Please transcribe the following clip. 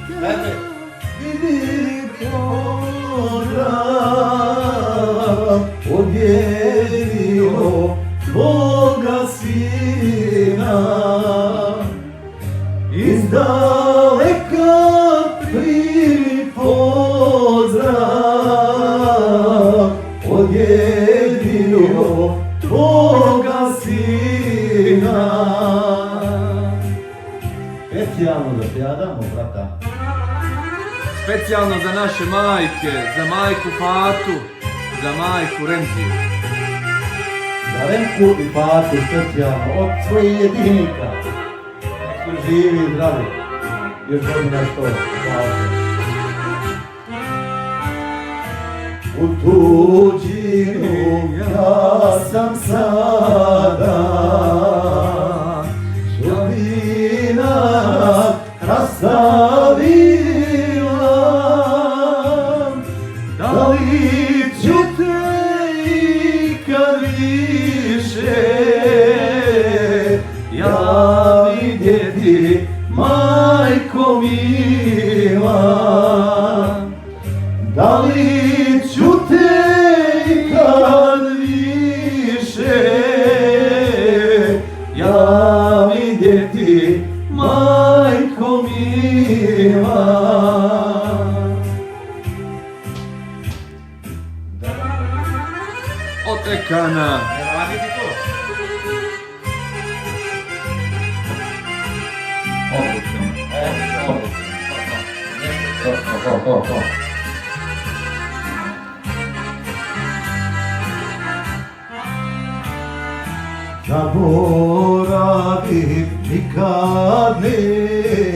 Gidip pozdrav odjelio Boga Sina. Iz daleka primi pozdrav odjelio Boga Sina. Specijalno da pjadamo, brata. Specijalno za naše majke, za majku Fatu, za majku Remziju. Za Remku i Fatu specijalno od svojih jedinika. Nek su živi i zdravi. Još godina što. Hvala. U tuđinu ja sam sada, sudbina rastavila. Da li ću te ikad više ja vidjeti, majko mila? Da li ću te ikad više ja vidjeti, majko mila? Otekana. Raditi to. Zaboravim nikad neću